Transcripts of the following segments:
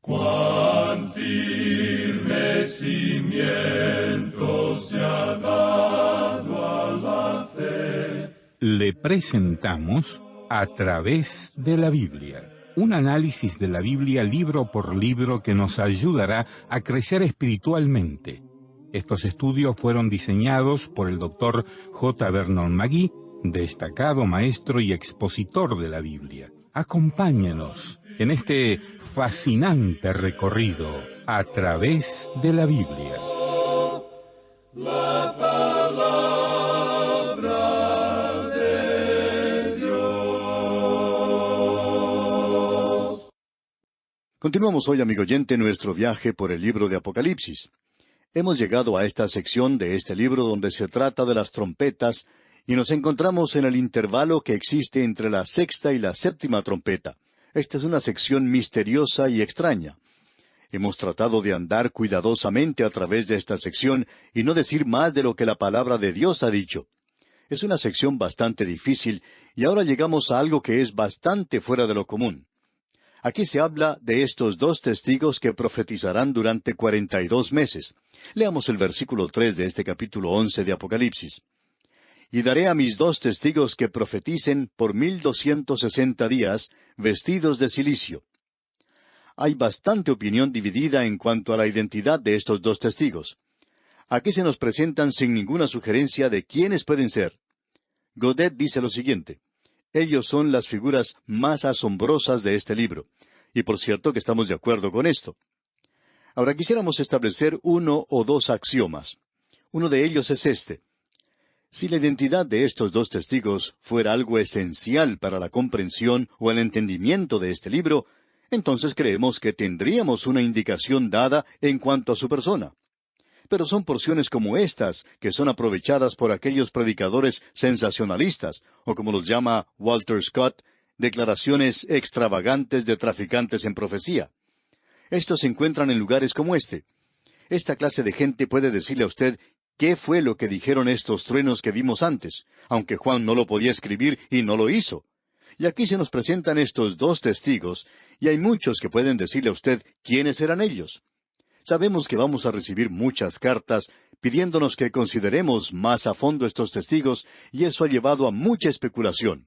Cuán firme cimiento se ha dado a la fe. Le presentamos A través de la Biblia, un análisis de la Biblia libro por libro que nos ayudará a crecer espiritualmente. Estos estudios fueron diseñados por el Dr. J. Vernon McGee, destacado maestro y expositor de la Biblia. Acompáñenos en este fascinante recorrido a través de la Biblia. La palabra de Dios. Continuamos hoy, amigo oyente, nuestro viaje por el libro de Apocalipsis. Hemos llegado a esta sección de este libro donde se trata de las trompetas y nos encontramos en el intervalo que existe entre la sexta y la séptima trompeta. Esta es una sección misteriosa y extraña. Hemos tratado de andar cuidadosamente a través de esta sección y no decir más de lo que la palabra de Dios ha dicho. Es una sección bastante difícil y ahora llegamos a algo que es bastante fuera de lo común. Aquí se habla de estos dos testigos que profetizarán durante 42 meses. Leamos el versículo 3 de este capítulo 11 de Apocalipsis. Y daré a mis dos testigos que profeticen por 1260 días, vestidos de cilicio. Hay bastante opinión dividida en cuanto a la identidad de estos dos testigos. Aquí se nos presentan sin ninguna sugerencia de quiénes pueden ser. Godet dice lo siguiente: ellos son las figuras más asombrosas de este libro. Y por cierto que estamos de acuerdo con esto. Ahora quisiéramos establecer uno o dos axiomas. Uno de ellos es este: si la identidad de estos dos testigos fuera algo esencial para la comprensión o el entendimiento de este libro, entonces creemos que tendríamos una indicación dada en cuanto a su persona. Pero son porciones como estas que son aprovechadas por aquellos predicadores sensacionalistas, o como los llama Walter Scott, declaraciones extravagantes de traficantes en profecía. Estos se encuentran en lugares como este. Esta clase de gente puede decirle a usted qué fue lo que dijeron estos truenos que vimos antes, aunque Juan no lo podía escribir y no lo hizo. Y aquí se nos presentan estos dos testigos, y hay muchos que pueden decirle a usted quiénes eran ellos. Sabemos que vamos a recibir muchas cartas pidiéndonos que consideremos más a fondo estos testigos, y eso ha llevado a mucha especulación.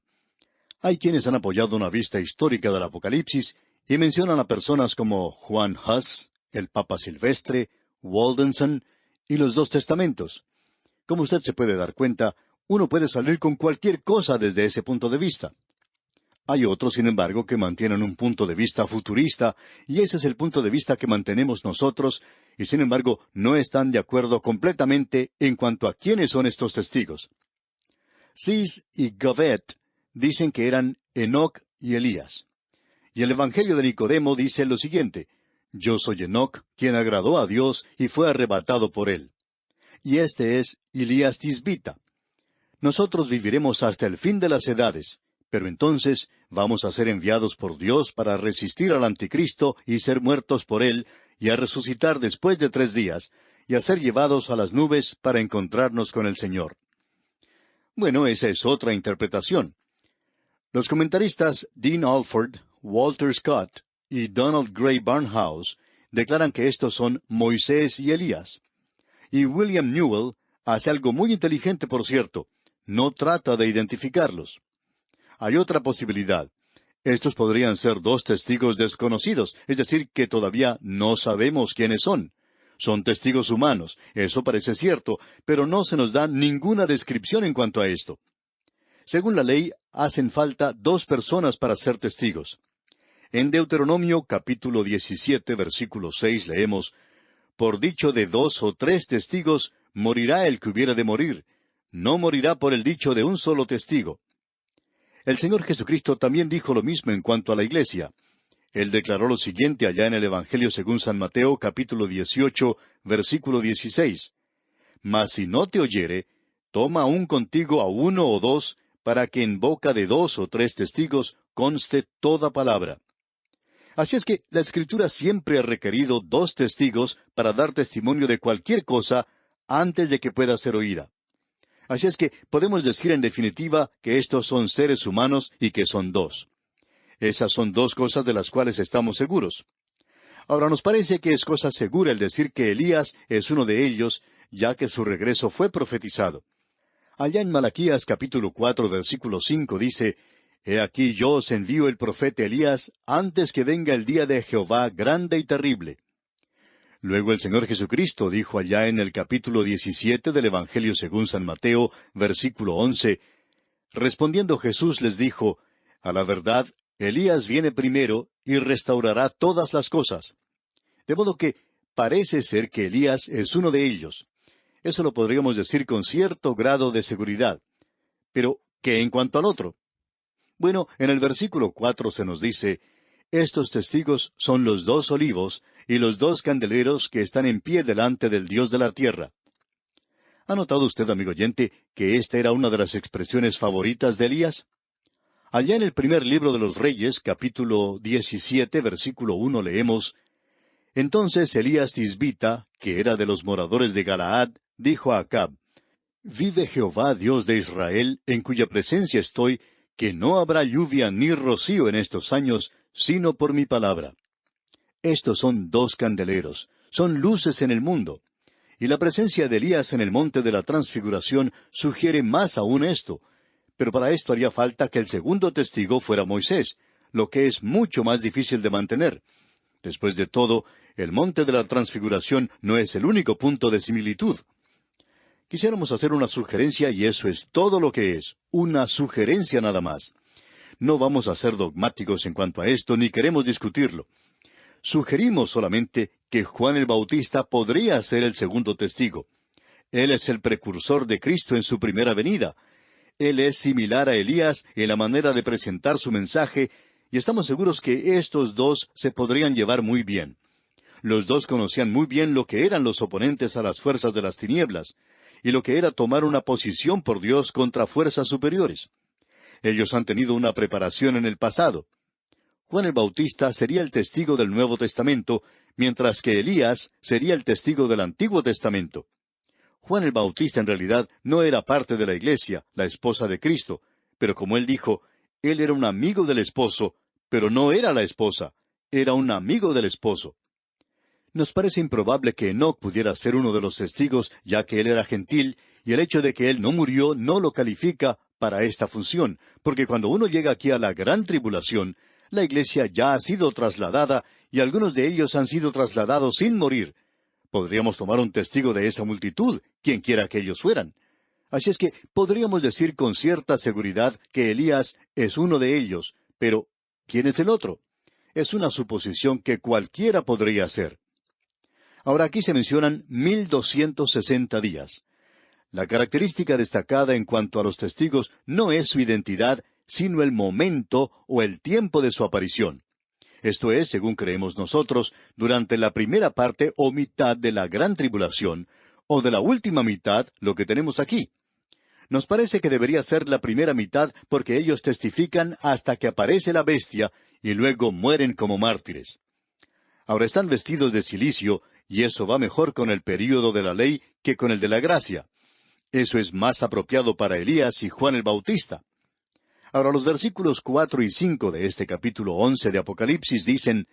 Hay quienes han apoyado una vista histórica del Apocalipsis y mencionan a personas como Juan Huss, el Papa Silvestre, Waldenson y los dos testamentos. Como usted se puede dar cuenta, uno puede salir con cualquier cosa desde ese punto de vista. Hay otros, sin embargo, que mantienen un punto de vista futurista, y ese es el punto de vista que mantenemos nosotros, y sin embargo no están de acuerdo completamente en cuanto a quiénes son estos testigos. Sis y Govet dicen que eran Enoc y Elías. Y el Evangelio de Nicodemo dice lo siguiente: yo soy Enoc, quien agradó a Dios y fue arrebatado por él. Y este es Elías Tisbita. Nosotros viviremos hasta el fin de las edades, pero entonces vamos a ser enviados por Dios para resistir al Anticristo y ser muertos por él, y a resucitar después de 3 días, y a ser llevados a las nubes para encontrarnos con el Señor. Bueno, esa es otra interpretación. Los comentaristas Dean Alford, Walter Scott y Donald Gray Barnhouse declaran que estos son Moisés y Elías. Y William Newell hace algo muy inteligente, por cierto: no trata de identificarlos. Hay otra posibilidad. Estos podrían ser dos testigos desconocidos, es decir, que todavía no sabemos quiénes son. Son testigos humanos, eso parece cierto, pero no se nos da ninguna descripción en cuanto a esto. Según la ley, hacen falta 2 personas para ser testigos. En Deuteronomio capítulo 17, versículo 6 leemos: por dicho de 2 o 3 testigos morirá el que hubiera de morir, no morirá por el dicho de un solo testigo. El Señor Jesucristo también dijo lo mismo en cuanto a la iglesia. Él declaró lo siguiente allá en el Evangelio según San Mateo, capítulo 18, versículo 16. Mas si no te oyere, toma aún contigo a 1 o 2, para que en boca de 2 o 3 testigos conste toda palabra. Así es que la Escritura siempre ha requerido 2 testigos para dar testimonio de cualquier cosa antes de que pueda ser oída. Así es que podemos decir en definitiva que estos son seres humanos y que son 2. Esas son 2 cosas de las cuales estamos seguros. Ahora nos parece que es cosa segura el decir que Elías es uno de ellos, ya que su regreso fue profetizado. Allá en Malaquías capítulo 4, versículo 5 dice, «He aquí yo os envío el profeta Elías antes que venga el día de Jehová grande y terrible». Luego el Señor Jesucristo dijo allá en el capítulo 17 del Evangelio según San Mateo, versículo 11, respondiendo Jesús les dijo, «A la verdad, Elías viene primero y restaurará todas las cosas». De modo que parece ser que Elías es uno de ellos. Eso lo podríamos decir con cierto grado de seguridad. Pero, ¿qué en cuanto al otro? Bueno, en el versículo 4 se nos dice, «Estos testigos son los 2 olivos y los 2 candeleros que están en pie delante del Dios de la tierra». ¿Ha notado usted, amigo oyente, que esta era una de las expresiones favoritas de Elías? Allá en el primer libro de los Reyes, capítulo 17, versículo 1, leemos, «Entonces Elías Tisbita, que era de los moradores de Galaad, dijo a Acab, «Vive Jehová, Dios de Israel, en cuya presencia estoy, que no habrá lluvia ni rocío en estos años, sino por mi palabra». Estos son 2 candeleros, son luces en el mundo. Y la presencia de Elías en el monte de la Transfiguración sugiere más aún esto. Pero para esto haría falta que el segundo testigo fuera Moisés, lo que es mucho más difícil de mantener. Después de todo, el monte de la Transfiguración no es el único punto de similitud. Quisiéramos hacer una sugerencia y eso es todo lo que es, una sugerencia nada más. No vamos a ser dogmáticos en cuanto a esto, ni queremos discutirlo. Sugerimos solamente que Juan el Bautista podría ser el segundo testigo. Él es el precursor de Cristo en su primera venida. Él es similar a Elías en la manera de presentar su mensaje, y estamos seguros que estos 2 se podrían llevar muy bien. Los 2 conocían muy bien lo que eran los oponentes a las fuerzas de las tinieblas, y lo que era tomar una posición por Dios contra fuerzas superiores. Ellos han tenido una preparación en el pasado. Juan el Bautista sería el testigo del Nuevo Testamento, mientras que Elías sería el testigo del Antiguo Testamento. Juan el Bautista en realidad no era parte de la iglesia, la esposa de Cristo, pero como él dijo, él era un amigo del esposo, pero no era la esposa, era un amigo del esposo. Nos parece improbable que Enoc pudiera ser uno de los testigos, ya que él era gentil, y el hecho de que él no murió no lo califica para esta función, porque cuando uno llega aquí a la gran tribulación, la iglesia ya ha sido trasladada, y algunos de ellos han sido trasladados sin morir. Podríamos tomar un testigo de esa multitud, quien quiera que ellos fueran. Así es que podríamos decir con cierta seguridad que Elías es uno de ellos, pero ¿quién es el otro? Es una suposición que cualquiera podría hacer. Ahora aquí se mencionan 1260 días. La característica destacada en cuanto a los testigos no es su identidad, sino el momento o el tiempo de su aparición. Esto es, según creemos nosotros, durante la primera parte o mitad de la gran tribulación, o de la última mitad, lo que tenemos aquí. Nos parece que debería ser la primera mitad porque ellos testifican hasta que aparece la bestia y luego mueren como mártires. Ahora están vestidos de cilicio y eso va mejor con el período de la ley que con el de la gracia. Eso es más apropiado para Elías y Juan el Bautista. Ahora los versículos 4 y 5 de este capítulo 11 de Apocalipsis dicen,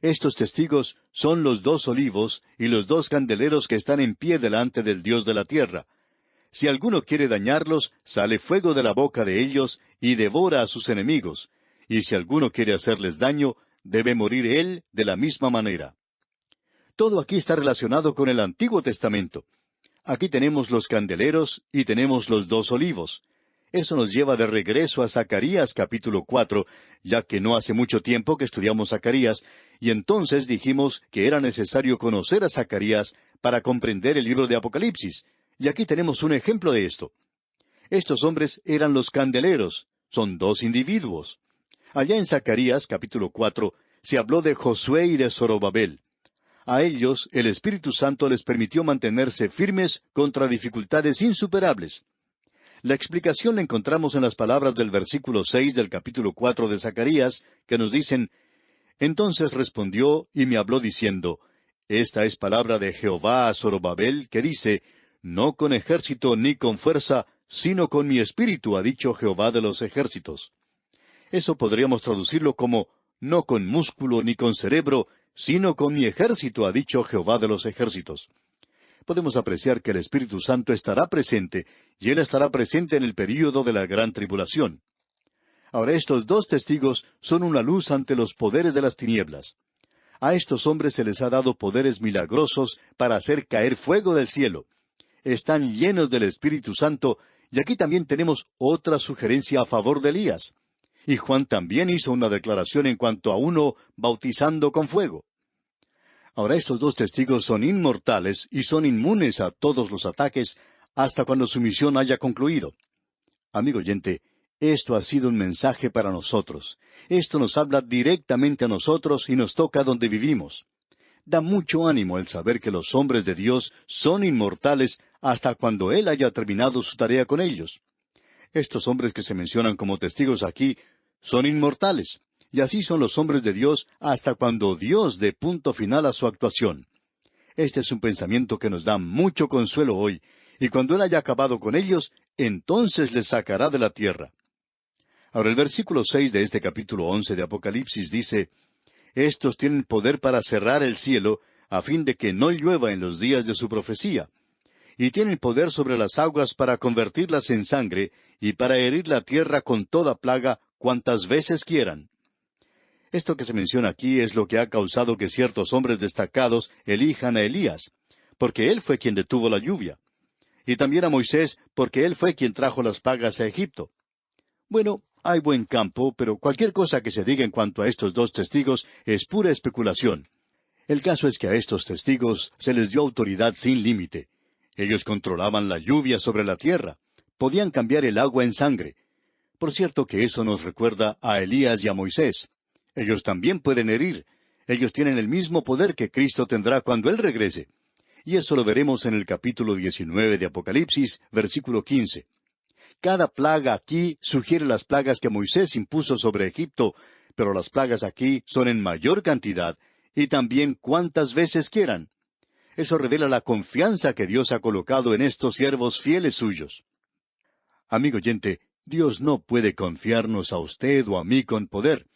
«Estos testigos son los 2 olivos y los 2 candeleros que están en pie delante del Dios de la tierra. Si alguno quiere dañarlos, sale fuego de la boca de ellos y devora a sus enemigos. Y si alguno quiere hacerles daño, debe morir él de la misma manera». Todo aquí está relacionado con el Antiguo Testamento. Aquí tenemos los candeleros y tenemos los 2 olivos. Eso nos lleva de regreso a Zacarías capítulo 4, ya que no hace mucho tiempo que estudiamos Zacarías, y entonces dijimos que era necesario conocer a Zacarías para comprender el libro de Apocalipsis. Y aquí tenemos un ejemplo de esto. Estos hombres eran los candeleros, son 2 individuos. Allá en Zacarías capítulo 4 se habló de Josué y de Zorobabel. A ellos el Espíritu Santo les permitió mantenerse firmes contra dificultades insuperables. La explicación la encontramos en las palabras del versículo 6 del capítulo 4 de Zacarías, que nos dicen, «Entonces respondió y me habló diciendo, Esta es palabra de Jehová a Zorobabel, que dice, No con ejército ni con fuerza, sino con mi espíritu, ha dicho Jehová de los ejércitos». Eso podríamos traducirlo como, no con músculo ni con cerebro, sino con mi ejército, ha dicho Jehová de los ejércitos. Podemos apreciar que el Espíritu Santo estará presente, y Él estará presente en el período de la gran tribulación. Ahora, estos dos testigos son una luz ante los poderes de las tinieblas. A estos hombres se les ha dado poderes milagrosos para hacer caer fuego del cielo. Están llenos del Espíritu Santo, y aquí también tenemos otra sugerencia a favor de Elías. Y Juan también hizo una declaración en cuanto a uno bautizando con fuego. Ahora, estos dos testigos son inmortales y son inmunes a todos los ataques hasta cuando su misión haya concluido. Amigo oyente, esto ha sido un mensaje para nosotros. Esto nos habla directamente a nosotros y nos toca donde vivimos. Da mucho ánimo el saber que los hombres de Dios son inmortales hasta cuando Él haya terminado su tarea con ellos. Estos hombres que se mencionan como testigos aquí son inmortales, y así son los hombres de Dios hasta cuando Dios dé punto final a su actuación. Este es un pensamiento que nos da mucho consuelo hoy, y cuando Él haya acabado con ellos, entonces les sacará de la tierra. Ahora el versículo 6 de este capítulo 11 de Apocalipsis dice, «Estos tienen poder para cerrar el cielo, a fin de que no llueva en los días de su profecía. Y tienen poder sobre las aguas para convertirlas en sangre, y para herir la tierra con toda plaga, cuantas veces quieran». Esto que se menciona aquí es lo que ha causado que ciertos hombres destacados elijan a Elías, porque él fue quien detuvo la lluvia. Y también a Moisés, porque él fue quien trajo las plagas a Egipto. Bueno, hay buen campo, pero cualquier cosa que se diga en cuanto a estos dos testigos es pura especulación. El caso es que a estos testigos se les dio autoridad sin límite. Ellos controlaban la lluvia sobre la tierra. Podían cambiar el agua en sangre. Por cierto que eso nos recuerda a Elías y a Moisés. Ellos también pueden herir. Ellos tienen el mismo poder que Cristo tendrá cuando Él regrese. Y eso lo veremos en el capítulo 19 de Apocalipsis, versículo 15. Cada plaga aquí sugiere las plagas que Moisés impuso sobre Egipto, pero las plagas aquí son en mayor cantidad, y también cuantas veces quieran. Eso revela la confianza que Dios ha colocado en estos siervos fieles suyos. Amigo oyente, Dios no puede confiarnos a usted o a mí con poder.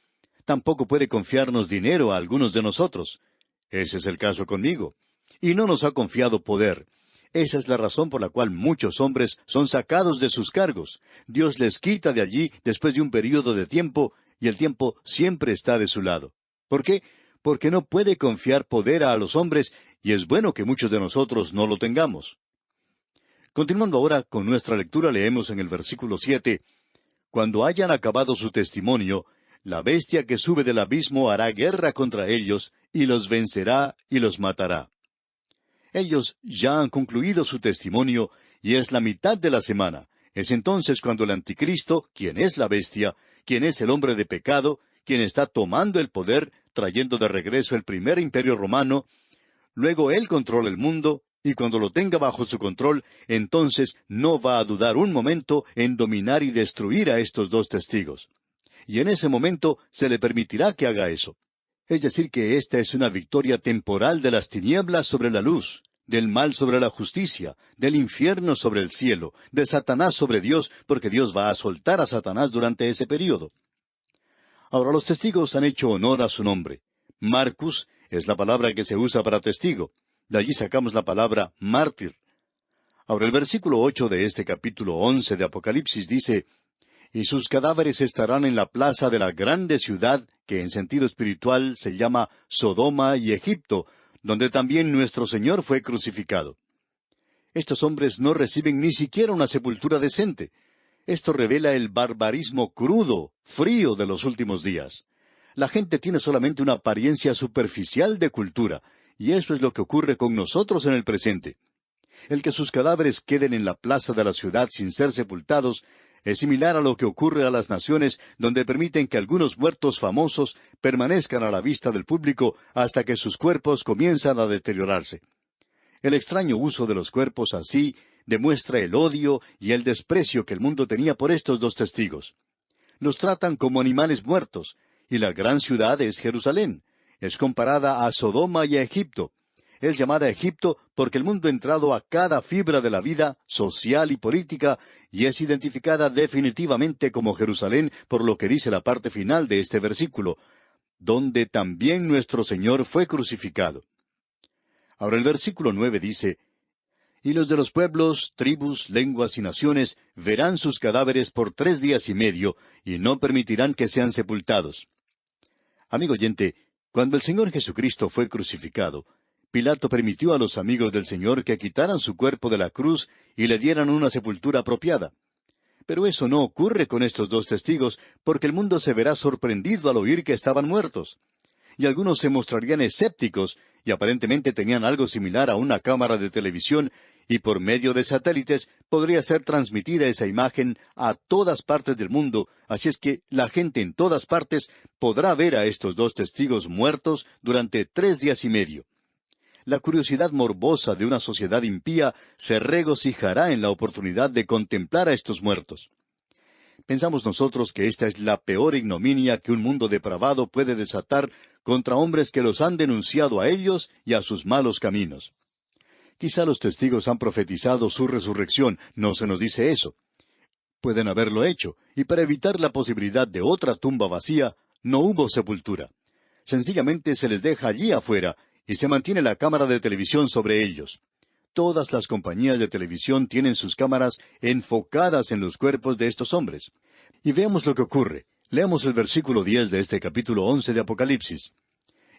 Tampoco puede confiarnos dinero a algunos de nosotros. Ese es el caso conmigo. Y no nos ha confiado poder. Esa es la razón por la cual muchos hombres son sacados de sus cargos. Dios les quita de allí después de un período de tiempo, y el tiempo siempre está de su lado. ¿Por qué? Porque no puede confiar poder a los hombres, y es bueno que muchos de nosotros no lo tengamos. Continuando ahora con nuestra lectura, leemos en el versículo 7, «Cuando hayan acabado su testimonio, la bestia que sube del abismo hará guerra contra ellos, y los vencerá y los matará». Ellos ya han concluido su testimonio, y es la mitad de la semana. Es entonces cuando el anticristo, quien es la bestia, quien es el hombre de pecado, quien está tomando el poder, trayendo de regreso el primer imperio romano, luego él controla el mundo, y cuando lo tenga bajo su control, entonces no va a dudar un momento en dominar y destruir a estos dos testigos. Y en ese momento se le permitirá que haga eso. Es decir, que esta es una victoria temporal de las tinieblas sobre la luz, del mal sobre la justicia, del infierno sobre el cielo, de Satanás sobre Dios, porque Dios va a soltar a Satanás durante ese período. Ahora, los testigos han hecho honor a su nombre. Marcus es la palabra que se usa para testigo. De allí sacamos la palabra mártir. Ahora, el versículo 8 de este capítulo 11 de Apocalipsis dice, «Y sus cadáveres estarán en la plaza de la grande ciudad, que en sentido espiritual se llama Sodoma y Egipto, donde también nuestro Señor fue crucificado». Estos hombres no reciben ni siquiera una sepultura decente. Esto revela el barbarismo crudo, frío de los últimos días. La gente tiene solamente una apariencia superficial de cultura, y eso es lo que ocurre con nosotros en el presente. El que sus cadáveres queden en la plaza de la ciudad sin ser sepultados es similar a lo que ocurre a las naciones donde permiten que algunos muertos famosos permanezcan a la vista del público hasta que sus cuerpos comienzan a deteriorarse. El extraño uso de los cuerpos así demuestra el odio y el desprecio que el mundo tenía por estos dos testigos. Los tratan como animales muertos, y la gran ciudad es Jerusalén. Es comparada a Sodoma y a Egipto. Es llamada Egipto porque el mundo ha entrado a cada fibra de la vida social y política y es identificada definitivamente como Jerusalén por lo que dice la parte final de este versículo. donde también nuestro Señor fue crucificado. Ahora el versículo 9 dice, y los de los pueblos, tribus, lenguas y naciones verán sus cadáveres por 3 días y medio, y no permitirán que sean sepultados. Amigo oyente, cuando el Señor Jesucristo fue crucificado, Pilato permitió a los amigos del Señor que quitaran su cuerpo de la cruz y le dieran una sepultura apropiada. Pero eso no ocurre con estos dos testigos, porque el mundo se verá sorprendido al oír que estaban muertos. Y algunos se mostrarían escépticos, y aparentemente tenían algo similar a una cámara de televisión, y por medio de satélites podría ser transmitida esa imagen a todas partes del mundo, así es que la gente en todas partes podrá ver a estos dos testigos muertos durante 3 días y medio. La curiosidad morbosa de una sociedad impía se regocijará en la oportunidad de contemplar a estos muertos. Pensamos nosotros que esta es la peor ignominia que un mundo depravado puede desatar contra hombres que los han denunciado a ellos y a sus malos caminos. Quizá los testigos han profetizado su resurrección, no se nos dice eso. Pueden haberlo hecho, y para evitar la posibilidad de otra tumba vacía, no hubo sepultura. Sencillamente se les deja allí afuera, y se mantiene la cámara de televisión sobre ellos. Todas las compañías de televisión tienen sus cámaras enfocadas en los cuerpos de estos hombres. Y veamos lo que ocurre. Leamos el versículo 10 de este capítulo 11 de Apocalipsis.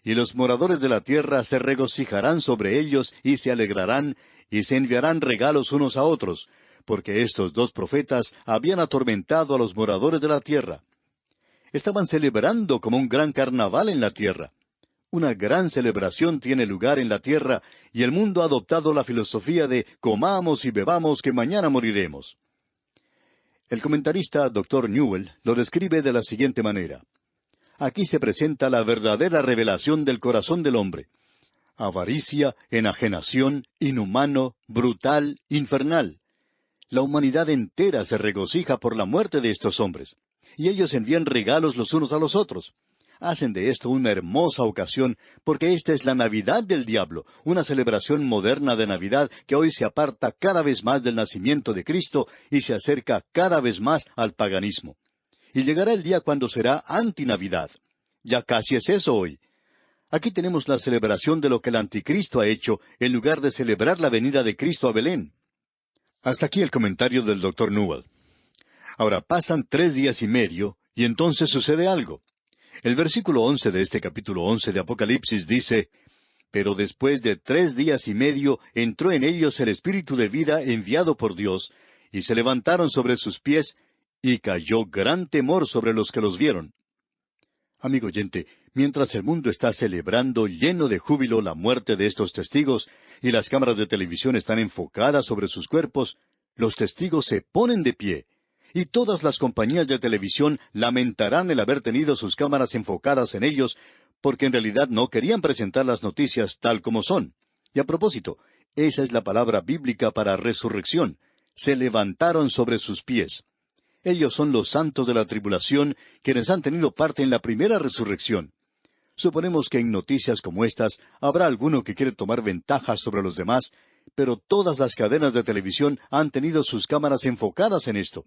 Y los moradores de la tierra se regocijarán sobre ellos y se alegrarán, y se enviarán regalos unos a otros, porque estos dos profetas habían atormentado a los moradores de la tierra. Estaban celebrando como un gran carnaval en la tierra. Una gran celebración tiene lugar en la tierra, y el mundo ha adoptado la filosofía de comamos y bebamos que mañana moriremos. El comentarista Dr. Newell lo describe de la siguiente manera. Aquí se presenta la verdadera revelación del corazón del hombre. Avaricia, enajenación, inhumano, brutal, infernal. La humanidad entera se regocija por la muerte de estos hombres, y ellos envían regalos los unos a los otros. Hacen de esto una hermosa ocasión, porque esta es la Navidad del diablo, una celebración moderna de Navidad que hoy se aparta cada vez más del nacimiento de Cristo y se acerca cada vez más al paganismo. Y llegará el día cuando será antinavidad. Ya casi es eso hoy. Aquí tenemos la celebración de lo que el anticristo ha hecho, en lugar de celebrar la venida de Cristo a Belén. Hasta aquí el comentario del Dr. Newell. Ahora pasan 3 días y medio, y entonces sucede algo. El versículo 11 de este capítulo 11 de Apocalipsis dice, pero después de 3 días y medio entró en ellos el Espíritu de vida enviado por Dios, y se levantaron sobre sus pies, y cayó gran temor sobre los que los vieron. Amigo oyente, mientras el mundo está celebrando lleno de júbilo la muerte de estos testigos, y las cámaras de televisión están enfocadas sobre sus cuerpos, los testigos se ponen de pie, y todas las compañías de televisión lamentarán el haber tenido sus cámaras enfocadas en ellos, porque en realidad no querían presentar las noticias tal como son. Y a propósito, esa es la palabra bíblica para resurrección. Se levantaron sobre sus pies. Ellos son los santos de la tribulación, quienes han tenido parte en la primera resurrección. Suponemos que en noticias como estas habrá alguno que quiere tomar ventajas sobre los demás, pero todas las cadenas de televisión han tenido sus cámaras enfocadas en esto.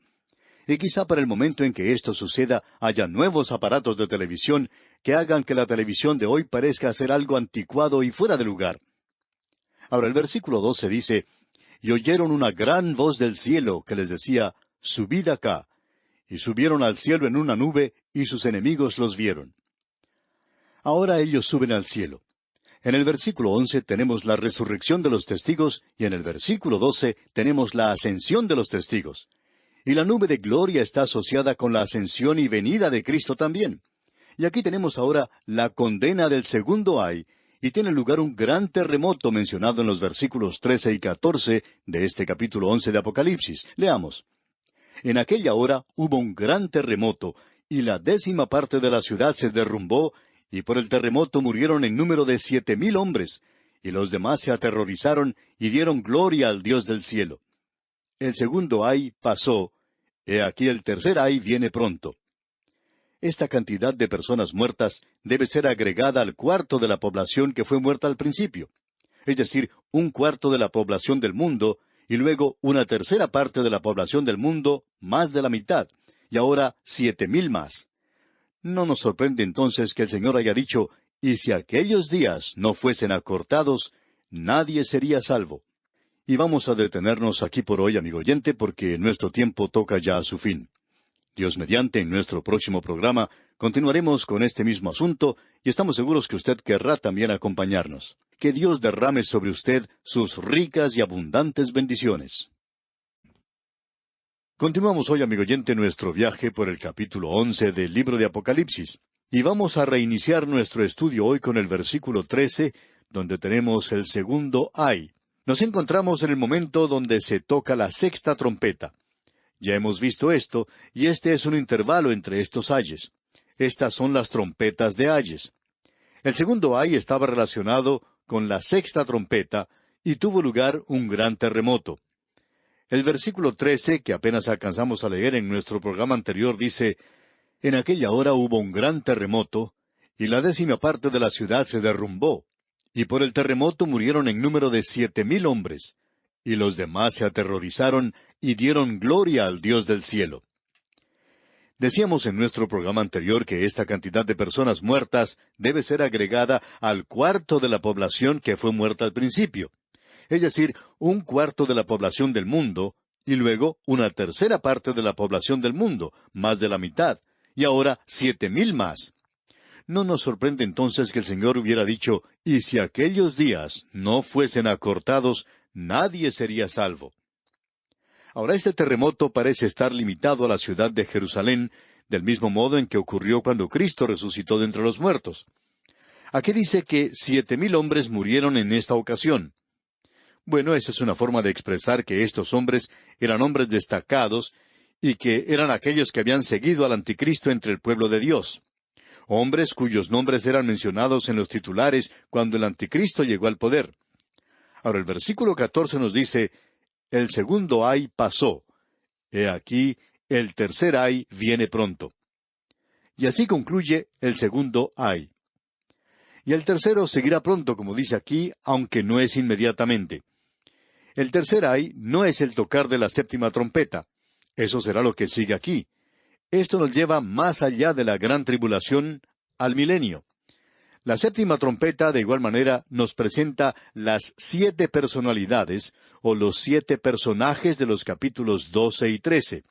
Y quizá para el momento en que esto suceda haya nuevos aparatos de televisión que hagan que la televisión de hoy parezca ser algo anticuado y fuera de lugar. Ahora el versículo 12 dice, y oyeron una gran voz del cielo que les decía, subid acá. Y subieron al cielo en una nube, y sus enemigos los vieron. Ahora ellos suben al cielo. En el versículo 11 tenemos la resurrección de los testigos, y en el versículo 12 tenemos la ascensión de los testigos. Y la nube de gloria está asociada con la ascensión y venida de Cristo también. Y aquí tenemos ahora la condena del segundo ay, y tiene lugar un gran terremoto mencionado en los versículos 13 y 14 de este capítulo 11 de Apocalipsis. Leamos. En aquella hora hubo un gran terremoto, y la 10ª parte de la ciudad se derrumbó, y por el terremoto murieron en número de 7,000 hombres, y los demás se aterrorizaron y dieron gloria al Dios del cielo. El segundo ay pasó, he aquí el tercer ay viene pronto. Esta cantidad de personas muertas debe ser agregada al cuarto de la población que fue muerta al principio, es decir, 1/4 de la población del mundo, y luego 1/3 parte de la población del mundo, más de la mitad, y ahora 7,000 más. No nos sorprende entonces que el Señor haya dicho, y si aquellos días no fuesen acortados, nadie sería salvo. Y vamos a detenernos aquí por hoy, amigo oyente, porque nuestro tiempo toca ya a su fin. Dios mediante, en nuestro próximo programa, continuaremos con este mismo asunto y estamos seguros que usted querrá también acompañarnos. Que Dios derrame sobre usted sus ricas y abundantes bendiciones. Continuamos hoy, amigo oyente, nuestro viaje por el capítulo 11 del libro de Apocalipsis. Y vamos a reiniciar nuestro estudio hoy con el versículo 13, donde tenemos el segundo ay. Nos encontramos en el momento donde se toca la sexta trompeta. Ya hemos visto esto, y este es un intervalo entre estos ayes. Estas son las trompetas de ayes. El segundo ay estaba relacionado con la sexta trompeta, y tuvo lugar un gran terremoto. El versículo 13, que apenas alcanzamos a leer en nuestro programa anterior, dice, «En aquella hora hubo un gran terremoto, y la 10ª parte de la ciudad se derrumbó, y por el terremoto murieron en número de 7,000 hombres, y los demás se aterrorizaron y dieron gloria al Dios del cielo». Decíamos en nuestro programa anterior que esta cantidad de personas muertas debe ser agregada al cuarto de la población que fue muerta al principio. Es decir, un cuarto de la población del mundo, y luego una tercera parte de la población del mundo, más de la mitad, y ahora 7,000 más. No nos sorprende entonces que el Señor hubiera dicho, y si aquellos días no fuesen acortados, nadie sería salvo. Ahora este terremoto parece estar limitado a la ciudad de Jerusalén, del mismo modo en que ocurrió cuando Cristo resucitó de entre los muertos. Aquí dice que 7,000 hombres murieron en esta ocasión. Bueno, esa es una forma de expresar que estos hombres eran hombres destacados y que eran aquellos que habían seguido al anticristo entre el pueblo de Dios. Hombres cuyos nombres eran mencionados en los titulares cuando el anticristo llegó al poder. Ahora el versículo 14 nos dice, «El segundo ay pasó. He aquí, el tercer ay viene pronto». Y así concluye el segundo ay. Y el tercero seguirá pronto, como dice aquí, aunque no es inmediatamente. El tercer ay no es el tocar de la 7ª trompeta. Eso será lo que sigue aquí. Esto nos lleva más allá de la gran tribulación al milenio. La 7ª trompeta, de igual manera, nos presenta las 7 personalidades, o los 7 personajes de los capítulos 12 y 13.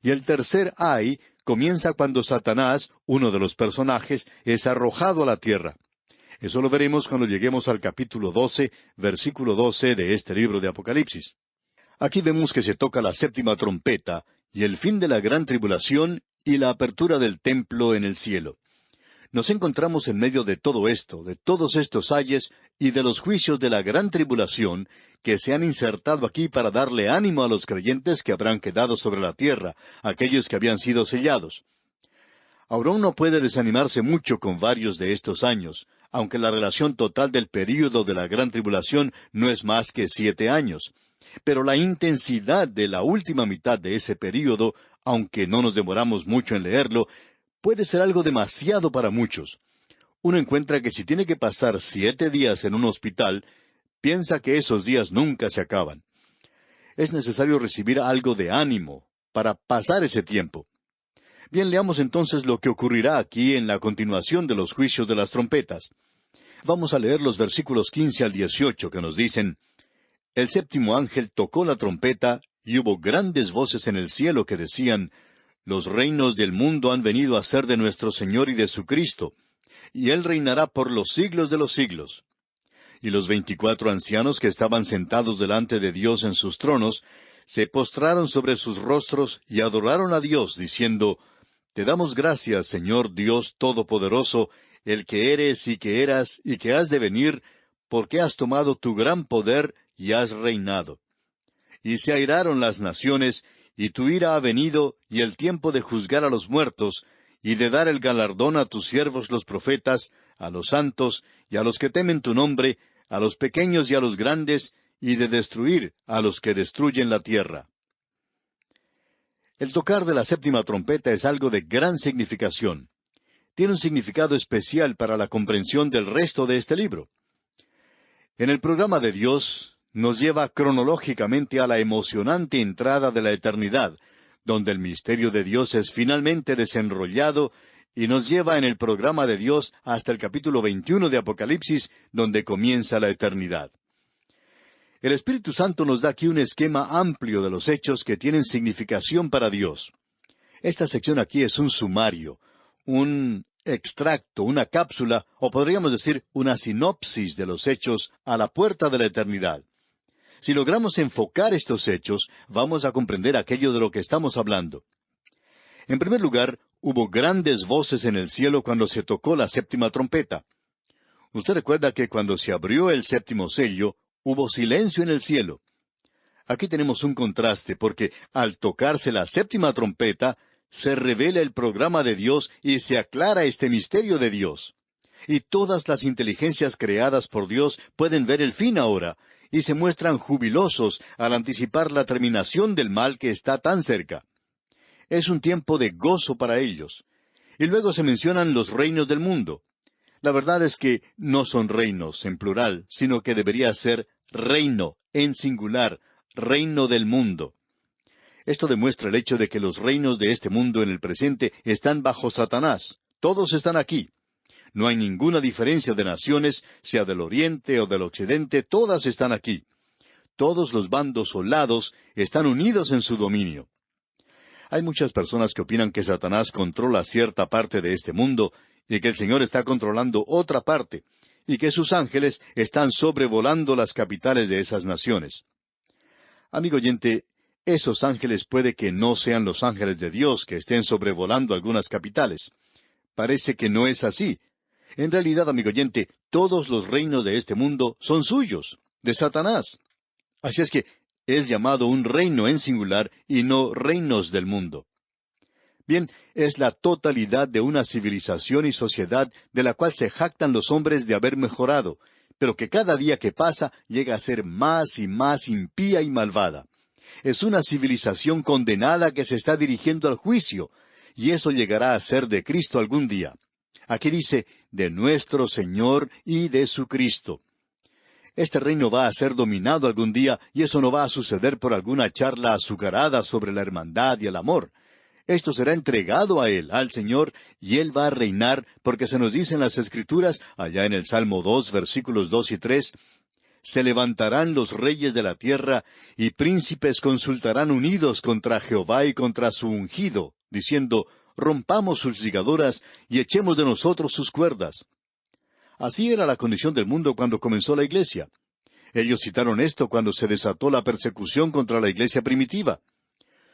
Y el tercer ay comienza cuando Satanás, uno de los personajes, es arrojado a la tierra. Eso lo veremos cuando lleguemos al capítulo 12, versículo 12 de este libro de Apocalipsis. Aquí vemos que se toca la 7ª trompeta, y el fin de la gran tribulación y la apertura del templo en el cielo. Nos encontramos en medio de todo esto, de todos estos ayes y de los juicios de la gran tribulación que se han insertado aquí para darle ánimo a los creyentes que habrán quedado sobre la tierra, aquellos que habían sido sellados. Ahora uno puede desanimarse mucho con varios de estos años, aunque la relación total del período de la gran tribulación no es más que 7 años. Pero la intensidad de la última mitad de ese período, aunque no nos demoramos mucho en leerlo, puede ser algo demasiado para muchos. Uno encuentra que si tiene que pasar 7 días en un hospital, piensa que esos días nunca se acaban. Es necesario recibir algo de ánimo para pasar ese tiempo. Bien, leamos entonces lo que ocurrirá aquí en la continuación de los juicios de las trompetas. Vamos a leer los versículos 15 al 18 que nos dicen, «El 7º ángel tocó la trompeta, y hubo grandes voces en el cielo que decían, Los reinos del mundo han venido a ser de nuestro Señor y de su Cristo, y Él reinará por los siglos de los siglos». Y los 24 ancianos que estaban sentados delante de Dios en sus tronos, se postraron sobre sus rostros y adoraron a Dios, diciendo, «Te damos gracias, Señor Dios Todopoderoso, el que eres y que eras y que has de venir, porque has tomado tu gran poder y has reinado. Y se airaron las naciones, y tu ira ha venido, y el tiempo de juzgar a los muertos, y de dar el galardón a tus siervos los profetas, a los santos, y a los que temen tu nombre, a los pequeños y a los grandes, y de destruir a los que destruyen la tierra». El tocar de la 7ª trompeta es algo de gran significación. Tiene un significado especial para la comprensión del resto de este libro. En el programa de Dios, nos lleva cronológicamente a la emocionante entrada de la eternidad, donde el misterio de Dios es finalmente desenrollado y nos lleva en el programa de Dios hasta el capítulo 21 de Apocalipsis, donde comienza la eternidad. El Espíritu Santo nos da aquí un esquema amplio de los hechos que tienen significación para Dios. Esta sección aquí es un sumario, un extracto, una cápsula, o podríamos decir una sinopsis de los hechos a la puerta de la eternidad. Si logramos enfocar estos hechos, vamos a comprender aquello de lo que estamos hablando. En primer lugar, hubo grandes voces en el cielo cuando se tocó la séptima trompeta. Usted recuerda que cuando se abrió el séptimo sello, hubo silencio en el cielo. Aquí tenemos un contraste, porque al tocarse la séptima trompeta, se revela el programa de Dios y se aclara este misterio de Dios. Y todas las inteligencias creadas por Dios pueden ver el fin ahora, y se muestran jubilosos al anticipar la terminación del mal que está tan cerca. Es un tiempo de gozo para ellos. Y luego se mencionan los reinos del mundo. La verdad es que no son reinos en plural, sino que debería ser reino en singular, reino del mundo. Esto demuestra el hecho de que los reinos de este mundo en el presente están bajo Satanás. Todos están aquí. No hay ninguna diferencia de naciones, sea del oriente o del occidente, todas están aquí. Todos los bandos o lados están unidos en su dominio. Hay muchas personas que opinan que Satanás controla cierta parte de este mundo y que el Señor está controlando otra parte, y que sus ángeles están sobrevolando las capitales de esas naciones. Amigo oyente, esos ángeles puede que no sean los ángeles de Dios que estén sobrevolando algunas capitales. Parece que no es así. En realidad, amigo oyente, todos los reinos de este mundo son suyos, de Satanás. Así es que es llamado un reino en singular y no reinos del mundo. Bien, es la totalidad de una civilización y sociedad de la cual se jactan los hombres de haber mejorado, pero que cada día que pasa llega a ser más y más impía y malvada. Es una civilización condenada que se está dirigiendo al juicio, y eso llegará a ser de Cristo algún día. Aquí dice, de nuestro Señor y de su Cristo. Este reino va a ser dominado algún día, y eso no va a suceder por alguna charla azucarada sobre la hermandad y el amor. Esto será entregado a Él, al Señor, y Él va a reinar, porque se nos dice en las Escrituras, allá en el Salmo 2, versículos 2 y 3, «Se levantarán los reyes de la tierra, y príncipes consultarán unidos contra Jehová y contra su ungido, diciendo, rompamos sus ligaduras, y echemos de nosotros sus cuerdas». Así era la condición del mundo cuando comenzó la iglesia. Ellos citaron esto cuando se desató la persecución contra la iglesia primitiva.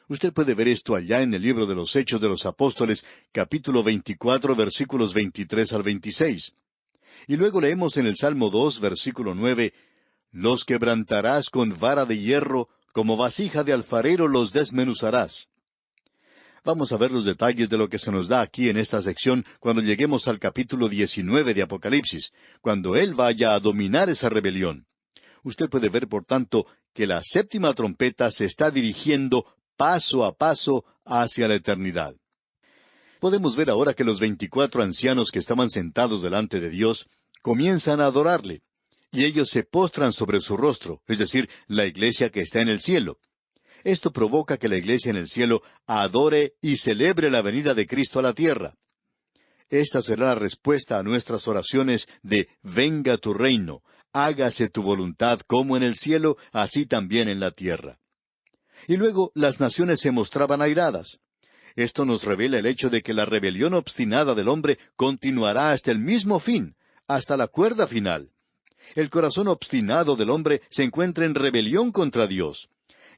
Usted puede ver esto allá en el libro de los Hechos de los Apóstoles, capítulo 24, versículos 23 al 26. Y luego leemos en el Salmo 2, versículo 9, «Los quebrantarás con vara de hierro, como vasija de alfarero los desmenuzarás». Vamos a ver los detalles de lo que se nos da aquí en esta sección cuando lleguemos al capítulo 19 de Apocalipsis, cuando Él vaya a dominar esa rebelión. Usted puede ver, por tanto, que la séptima trompeta se está dirigiendo paso a paso hacia la eternidad. Podemos ver ahora que los 24 ancianos que estaban sentados delante de Dios comienzan a adorarle, y ellos se postran sobre su rostro, es decir, la iglesia que está en el cielo. Esto provoca que la iglesia en el cielo adore y celebre la venida de Cristo a la tierra. Esta será la respuesta a nuestras oraciones de «Venga tu reino, hágase tu voluntad como en el cielo, así también en la tierra». Y luego las naciones se mostraban airadas. Esto nos revela el hecho de que la rebelión obstinada del hombre continuará hasta el mismo fin, hasta la cuerda final. El corazón obstinado del hombre se encuentra en rebelión contra Dios.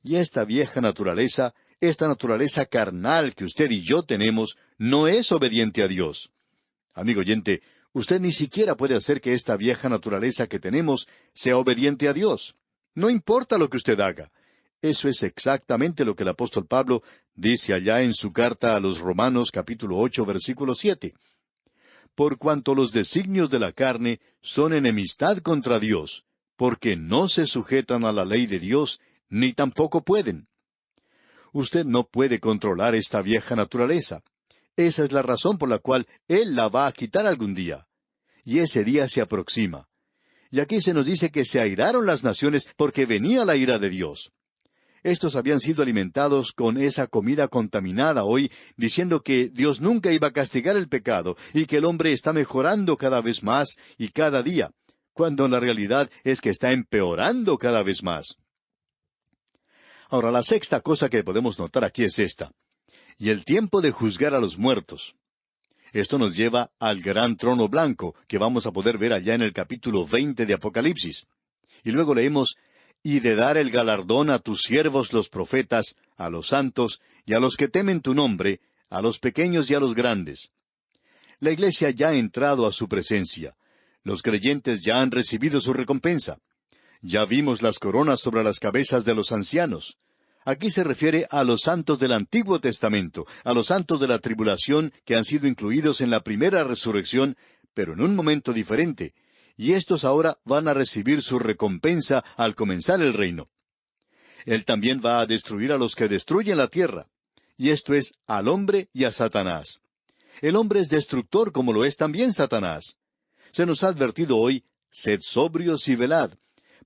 Y esta vieja naturaleza, esta naturaleza carnal que usted y yo tenemos, no es obediente a Dios. Amigo oyente, usted ni siquiera puede hacer que esta vieja naturaleza que tenemos sea obediente a Dios. No importa lo que usted haga. Eso es exactamente lo que el apóstol Pablo dice allá en su carta a los Romanos capítulo 8, versículo 7. Por cuanto los designios de la carne son enemistad contra Dios, porque no se sujetan a la ley de Dios, ni tampoco pueden. Usted no puede controlar esta vieja naturaleza. Esa es la razón por la cual Él la va a quitar algún día. Y ese día se aproxima. Y aquí se nos dice que se airaron las naciones porque venía la ira de Dios. Estos habían sido alimentados con esa comida contaminada hoy, diciendo que Dios nunca iba a castigar el pecado y que el hombre está mejorando cada vez más y cada día, cuando la realidad es que está empeorando cada vez más. Ahora, la sexta cosa que podemos notar aquí es esta: y el tiempo de juzgar a los muertos. Esto nos lleva al gran trono blanco, que vamos a poder ver allá en el capítulo 20 de Apocalipsis. Y luego leemos: y de dar el galardón a tus siervos los profetas, a los santos, y a los que temen tu nombre, a los pequeños y a los grandes. La iglesia ya ha entrado a su presencia. Los creyentes ya han recibido su recompensa. Ya vimos las coronas sobre las cabezas de los ancianos. Aquí se refiere a los santos del Antiguo Testamento, a los santos de la tribulación que han sido incluidos en la primera resurrección, pero en un momento diferente. Y estos ahora van a recibir su recompensa al comenzar el reino. Él también va a destruir a los que destruyen la tierra. Y esto es al hombre y a Satanás. El hombre es destructor como lo es también Satanás. Se nos ha advertido hoy: sed sobrios y velad,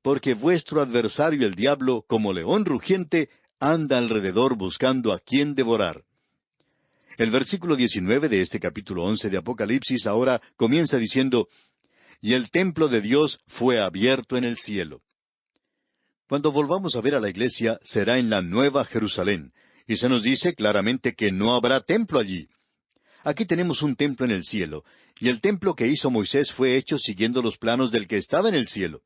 porque vuestro adversario el diablo, como león rugiente, anda alrededor buscando a quien devorar. El versículo 19 de este capítulo 11 de Apocalipsis ahora comienza diciendo: y el templo de Dios fue abierto en el cielo. Cuando volvamos a ver a la iglesia, será en la Nueva Jerusalén, y se nos dice claramente que no habrá templo allí. Aquí tenemos un templo en el cielo, y el templo que hizo Moisés fue hecho siguiendo los planos del que estaba en el cielo.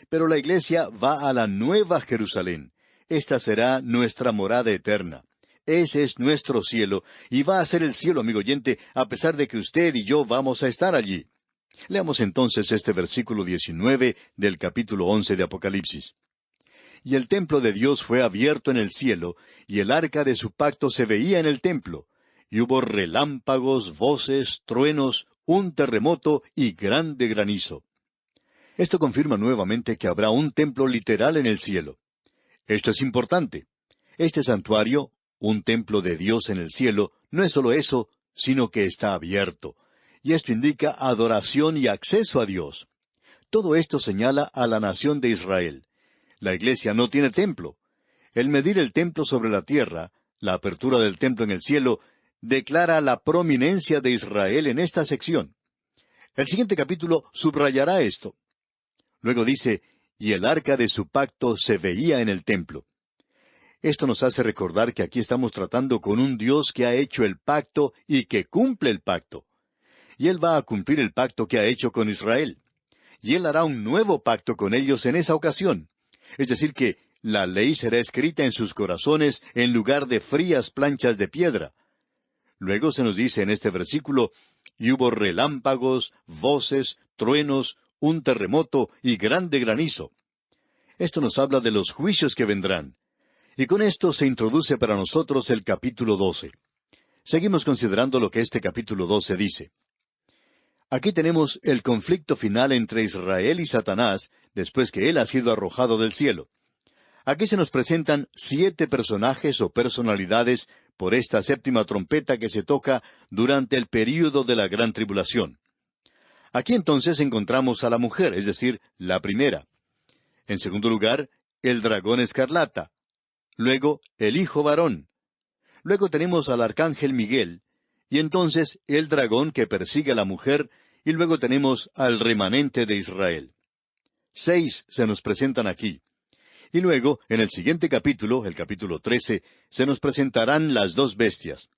Pero la iglesia va a la Nueva Jerusalén. Esta será nuestra morada eterna. Ese es nuestro cielo, y va a ser el cielo, amigo oyente, a pesar de que usted y yo vamos a estar allí. Leamos entonces este versículo 19 del capítulo 11 de Apocalipsis. Y el templo de Dios fue abierto en el cielo, y el arca de su pacto se veía en el templo. Y hubo relámpagos, voces, truenos, un terremoto y grande granizo. Esto confirma nuevamente que habrá un templo literal en el cielo. Esto es importante. Este santuario, un templo de Dios en el cielo, no es solo eso, sino que está abierto. Y esto indica adoración y acceso a Dios. Todo esto señala a la nación de Israel. La iglesia no tiene templo. El medir el templo sobre la tierra, la apertura del templo en el cielo, declara la prominencia de Israel en esta sección. El siguiente capítulo subrayará esto. Luego dice: y el arca de su pacto se veía en el templo. Esto nos hace recordar que aquí estamos tratando con un Dios que ha hecho el pacto y que cumple el pacto. Y Él va a cumplir el pacto que ha hecho con Israel. Y Él hará un nuevo pacto con ellos en esa ocasión. Es decir, que la ley será escrita en sus corazones en lugar de frías planchas de piedra. Luego se nos dice en este versículo: y hubo relámpagos, voces, truenos, un terremoto y grande granizo. Esto nos habla de los juicios que vendrán. Y con esto se introduce para nosotros el capítulo 12. Seguimos considerando lo que este capítulo 12 dice. Aquí tenemos el conflicto final entre Israel y Satanás, después que él ha sido arrojado del cielo. Aquí se nos presentan 7 personajes o personalidades por esta séptima trompeta que se toca durante el período de la gran tribulación. Aquí entonces encontramos a la mujer, es decir, la primera. En segundo lugar, el dragón escarlata. Luego, el hijo varón. Luego tenemos al arcángel Miguel, y entonces el dragón que persigue a la mujer, y luego tenemos al remanente de Israel. 6 se nos presentan aquí. Y luego, en el siguiente capítulo, el capítulo 13, se nos presentarán las 2 bestias.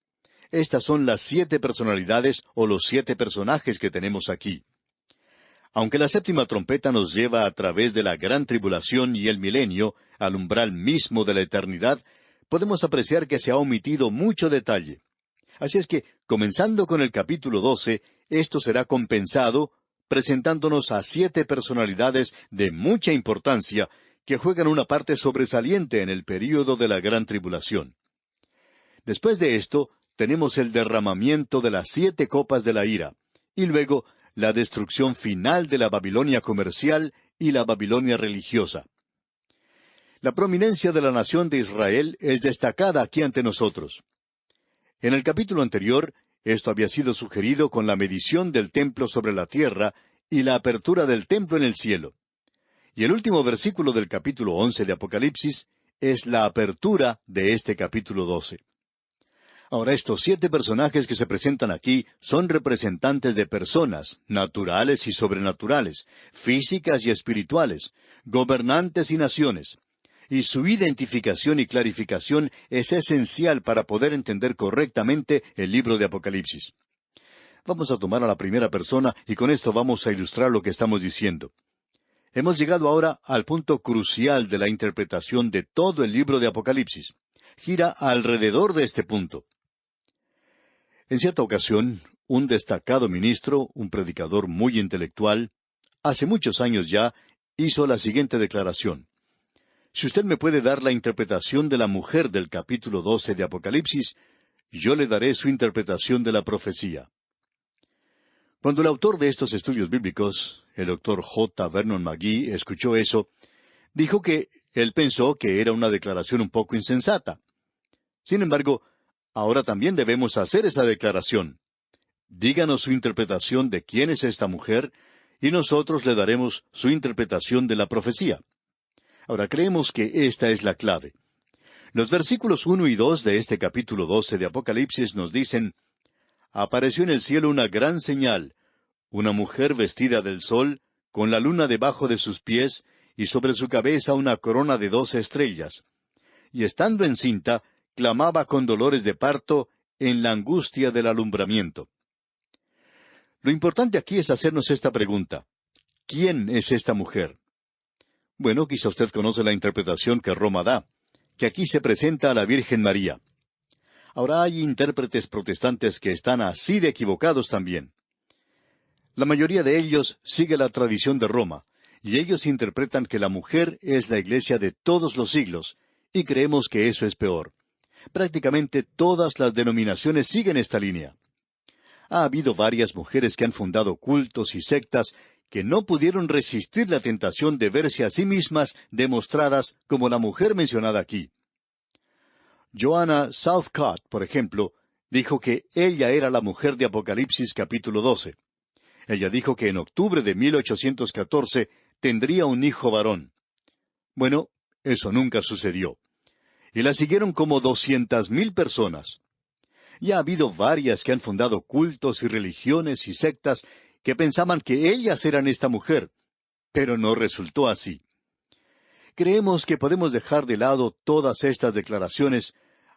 Estas son las 7 personalidades o los 7 personajes que tenemos aquí. Aunque la séptima trompeta nos lleva a través de la gran tribulación y el milenio, al umbral mismo de la eternidad, podemos apreciar que se ha omitido mucho detalle. Así es que, comenzando con el capítulo 12, esto será compensado, presentándonos a 7 personalidades de mucha importancia, que juegan una parte sobresaliente en el período de la gran tribulación. Después de esto, tenemos el derramamiento de las 7 copas de la ira, y luego la destrucción final de la Babilonia comercial y la Babilonia religiosa. La prominencia de la nación de Israel es destacada aquí ante nosotros. En el capítulo anterior, esto había sido sugerido con la medición del templo sobre la tierra y la apertura del templo en el cielo. Y el último versículo del capítulo 11 de Apocalipsis es la apertura de este capítulo 12. Ahora, estos 7 personajes que se presentan aquí son representantes de personas, naturales y sobrenaturales, físicas y espirituales, gobernantes y naciones. Y su identificación y clarificación es esencial para poder entender correctamente el libro de Apocalipsis. Vamos a tomar a la primera persona y con esto vamos a ilustrar lo que estamos diciendo. Hemos llegado ahora al punto crucial de la interpretación de todo el libro de Apocalipsis. Gira alrededor de este punto. En cierta ocasión, un destacado ministro, un predicador muy intelectual, hace muchos años ya, hizo la siguiente declaración. Si usted me puede dar la interpretación de la mujer del capítulo 12 de Apocalipsis, yo le daré su interpretación de la profecía. Cuando el autor de estos estudios bíblicos, el doctor J. Vernon McGee, escuchó eso, dijo que él pensó que era una declaración un poco insensata. Sin embargo, ahora también debemos hacer esa declaración. Díganos su interpretación de quién es esta mujer, y nosotros le daremos su interpretación de la profecía. Ahora creemos que esta es la clave. Los versículos 1 y 2 de este capítulo 12 de Apocalipsis nos dicen, «Apareció en el cielo una gran señal, una mujer vestida del sol, con la luna debajo de sus pies, y sobre su cabeza una corona de 12 estrellas. Y estando encinta, clamaba con dolores de parto en la angustia del alumbramiento». Lo importante aquí es hacernos esta pregunta. ¿Quién es esta mujer? Bueno, quizá usted conoce la interpretación que Roma da, que aquí se presenta a la Virgen María. Ahora hay intérpretes protestantes que están así de equivocados también. La mayoría de ellos sigue la tradición de Roma, y ellos interpretan que la mujer es la iglesia de todos los siglos, y creemos que eso es peor. Prácticamente todas las denominaciones siguen esta línea. Ha habido varias mujeres que han fundado cultos y sectas que no pudieron resistir la tentación de verse a sí mismas demostradas como la mujer mencionada aquí. Joanna Southcott, por ejemplo, dijo que ella era la mujer de Apocalipsis capítulo 12. Ella dijo que en octubre de 1814 tendría un hijo varón. Bueno, eso nunca sucedió. Y la siguieron como 200,000 personas. Y ha habido varias que han fundado cultos y religiones y sectas que pensaban que ellas eran esta mujer, pero no resultó así. Creemos que podemos dejar de lado todas estas declaraciones,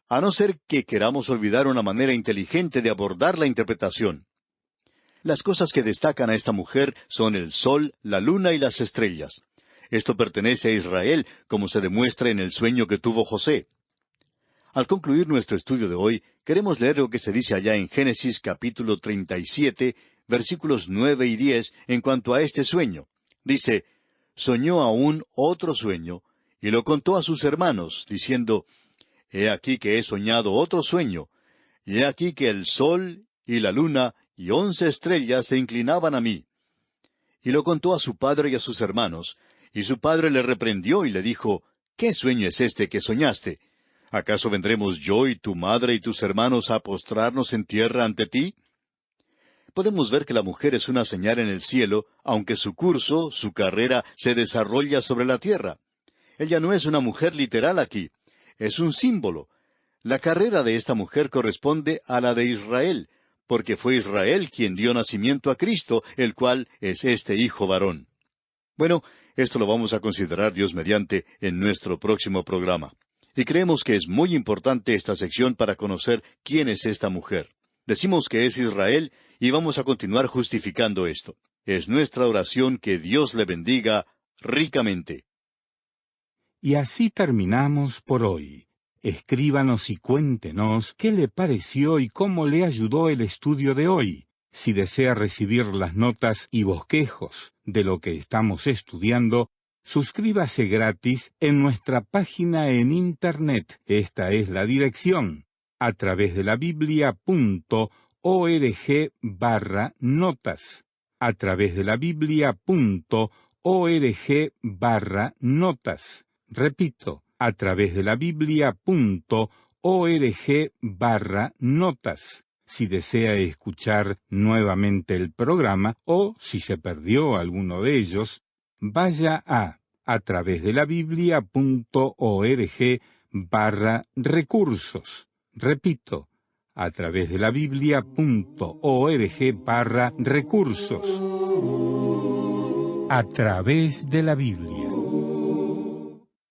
a no ser que queramos olvidar una manera inteligente de abordar la interpretación. Las cosas que destacan a esta mujer son el sol, la luna y las estrellas. Esto pertenece a Israel, como se demuestra en el sueño que tuvo José. Al concluir nuestro estudio de hoy, queremos leer lo que se dice allá en Génesis capítulo 37, versículos 9 y 10, en cuanto a este sueño. Dice, «Soñó aún otro sueño, y lo contó a sus hermanos, diciendo, He aquí que he soñado otro sueño, y he aquí que el sol y la luna y 11 estrellas se inclinaban a mí. Y lo contó a su padre y a sus hermanos, y su padre le reprendió y le dijo, ¿Qué sueño es este que soñaste? ¿Acaso vendremos yo y tu madre y tus hermanos a postrarnos en tierra ante ti? Podemos ver que la mujer es una señal en el cielo, aunque su curso, su carrera, se desarrolla sobre la tierra. Ella no es una mujer literal aquí, es un símbolo. La carrera de esta mujer corresponde a la de Israel, porque fue Israel quien dio nacimiento a Cristo, el cual es este hijo varón. Bueno, esto lo vamos a considerar, Dios mediante, en nuestro próximo programa. Y creemos que es muy importante esta sección para conocer quién es esta mujer. Decimos que es Israel y vamos a continuar justificando esto. Es nuestra oración que Dios le bendiga ricamente. Y así terminamos por hoy. Escríbanos y cuéntenos qué le pareció y cómo le ayudó el estudio de hoy. Si desea recibir las notas y bosquejos de lo que estamos estudiando, suscríbase gratis en nuestra página en Internet. Esta es la dirección, a través de la biblia.org/notas. A través de la biblia.org/notas. Repito, a través de la biblia.org/notas. Si desea escuchar nuevamente el programa o si se perdió alguno de ellos, vaya a a través de la Biblia.org/recursos. Repito, a través de la Biblia.org/recursos. A través de la Biblia.